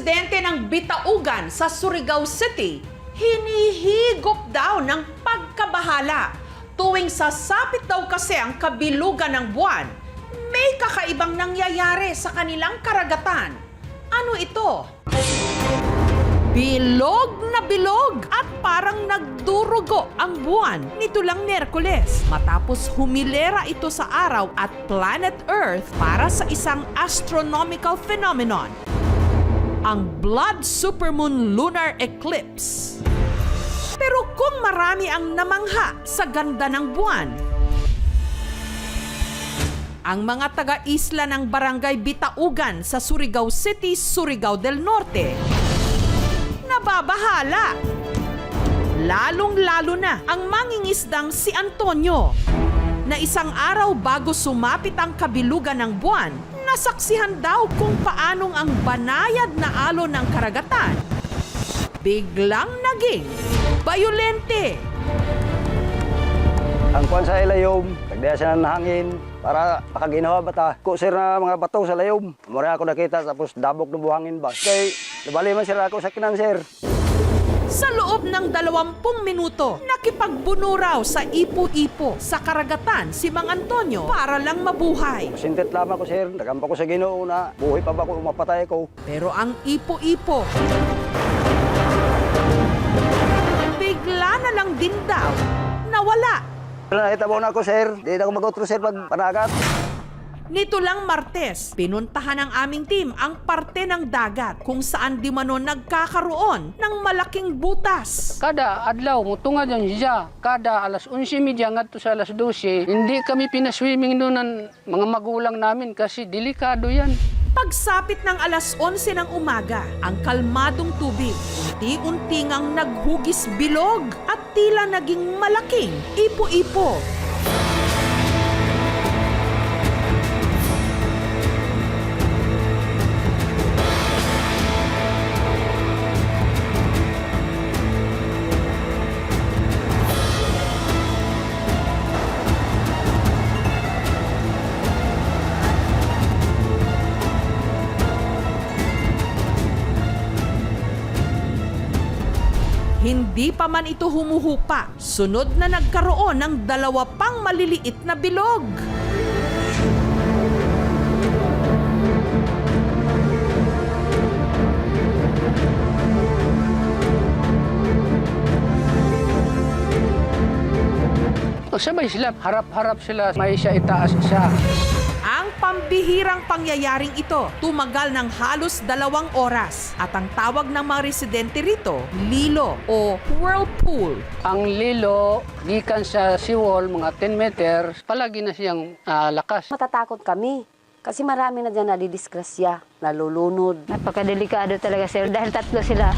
residente ng Bitaugan sa Surigao City, hinihigop daw ng pagkabahala. Tuwing sasapit daw kasi ang kabilugan ng buwan, may kakaibang nangyayari sa kanilang karagatan. Ano ito? Bilog na bilog at parang nagdurugo ang buwan nito lang Miyerkules matapos humilera ito sa araw at planet Earth para sa isang astronomical phenomenon, ang Blood Supermoon Lunar Eclipse. Pero kung marami ang namangha sa ganda ng buwan, ang mga taga-isla ng Barangay Bitaugan sa Surigao City, Surigao del Norte, nababahala. Lalong-lalo na ang mangingisdang si Antonio, na isang araw bago sumapit ang kabilugan ng buwan, nasaksihan daw kung paanong ang banayad na alon ng karagatan biglang naging bayolente. Ang kuwan sa ilayom, tagdaya siya ng hangin para makaginawa bata. Kusir na mga bato sa layom. Mura ako nakita tapos dabok ng buhangin ba. Kaya nabali man sila ako sa kinanser. Sa loob ng 20 minuto, nakipagbuno raw sa ipo-ipo sa karagatan si Mang Antonio para lang mabuhay. Sintit lamang ko sir, nagampa ko sa Ginoo na buhay pa ba ko umapatay ko. Pero ang ipo-ipo, bigla na lang din daw nawala. Nakita mo na ako sir, di na ako mag-outro sir pag panagat. Nito lang Martes, pinuntahan ng aming team ang parte ng dagat kung saan di mano nagkakaroon ng malaking butas. Kada adlaw mutungad yan siya. Kada alas 11:30 ngadto sa alas 12, hindi kami pinaswimming doon ng mga magulang namin kasi delikado yan. Pagsapit ng alas 11 ng umaga, ang kalmadong tubig, unti-unti ngang naghugis bilog at tila naging malaking ipo-ipo. Hindi pa man ito humuhupa, sunod na nagkaroon ng 2 pang maliliit na bilog. Sabay sila, harap-harap sila, may siya itaas siya. Ang pambihirang pangyayaring ito tumagal ng halos 2 oras at ang tawag ng mga residente rito, lilo o whirlpool. Ang lilo, gikan sa seawall, mga 10 meters, palagi na siyang lakas. Matatakot kami kasi marami na dyan nadidisgrasya, nalulunod. Napakadelikado talaga sir dahil 3 sila.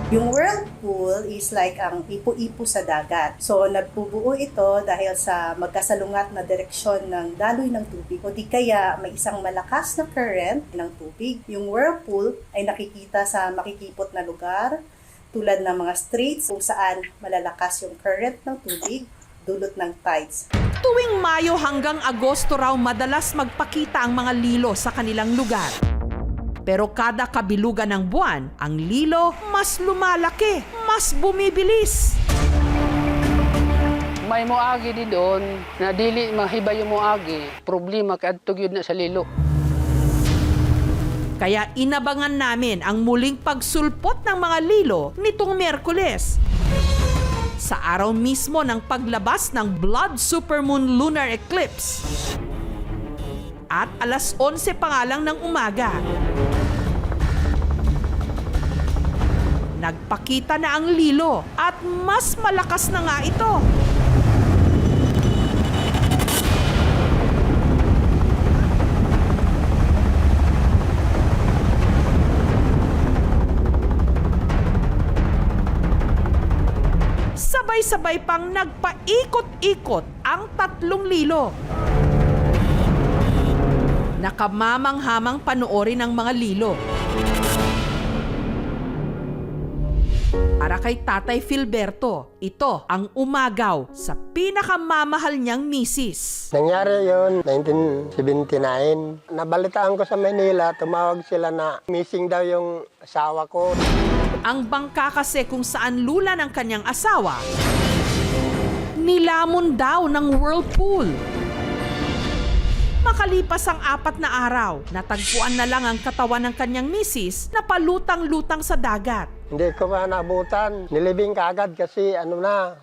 Yung whirlpool is like ang ipo-ipo sa dagat. So, nagbubuo ito dahil sa magkasalungat na direksyon ng daloy ng tubig o di kaya may isang malakas na current ng tubig. Yung whirlpool ay nakikita sa makikipot na lugar tulad ng mga straits kung saan malalakas yung current ng tubig dulot ng tides. Tuwing Mayo hanggang Agosto raw madalas magpakita ang mga lilo sa kanilang lugar. Pero kada kabilugan ng buwan, ang lilo mas lumalaki, mas bumibilis. May muagi di doon, na dili mahiba yung muagi, problema kadtog yun na sa lilo. Kaya inabangan namin ang muling pagsulpot ng mga lilo nitong Miyerkules. Sa araw mismo ng paglabas ng Blood Supermoon Lunar Eclipse. At alas 11 pa nga lang ng umaga. Nagpakita na ang lilo at mas malakas na nga ito. Sabay-sabay pang nagpaikot-ikot ang 3 lilo. Nakamamang-hamang panoorin ng mga lilo. Para kay Tatay Filberto, ito ang umagaw sa pinakamamahal niyang misis. Nangyari yon 1979. Nabalitaan ko sa Manila, tumawag sila na missing daw yung asawa ko. Ang bangka kasi kung saan lula ng kanyang asawa, nilamon daw ng whirlpool. Makalipas ang 4 na araw, natagpuan na lang ang katawan ng kanyang misis na palutang-lutang sa dagat. Hindi ko pa naabutan. Nilibing kaagad kasi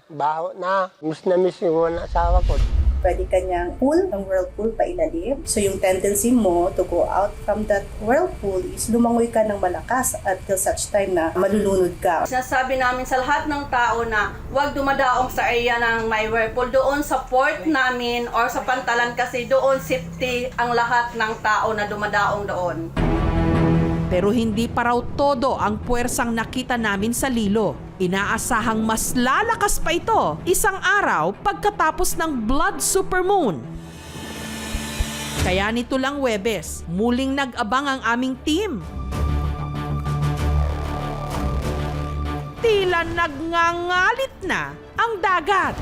baho na. Miss na miss yung asawa ko. Pwede kanyang pull ang whirlpool pa ilalim. So yung tendency mo to go out from that whirlpool is lumangoy ka ng malakas until such time na malulunod ka. Sinasabi namin sa lahat ng tao na huwag dumadaong sa area ng may whirlpool. Doon sa port namin or sa pantalan kasi doon safety ang lahat ng tao na dumadaong doon. Pero hindi pa raw todo ang puwersang nakita namin sa Lilo. Inaasahang mas lalakas pa ito isang araw pagkatapos ng blood supermoon. Kaya nito lang Huwebes, muling nag-abang ang aming team. Tila nagngangalit na ang dagat.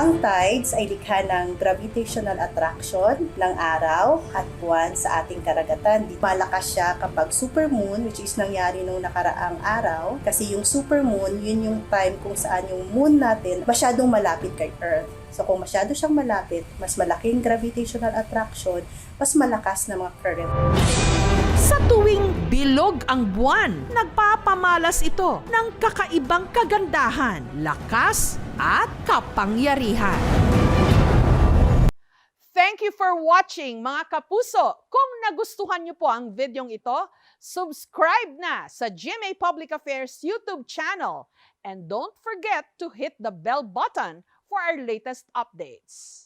Ang tides ay likha ng gravitational attraction ng araw at buwan sa ating karagatan. Malakas siya kapag supermoon, which is nangyari nung nakaraang araw. Kasi yung supermoon, yun yung time kung saan yung moon natin masyadong malapit kay Earth. So kung masyado siyang malapit, mas malaking gravitational attraction, mas malakas na mga current. Sa tuwing bilog ang buwan, nagpapamalas ito ng kakaibang kagandahan, lakas at kapangyarihan. Thank you for watching mga kapuso. Kung nagustuhan niyo po ang videong ito, subscribe na sa GMA Public Affairs YouTube channel and don't forget to hit the bell button for our latest updates.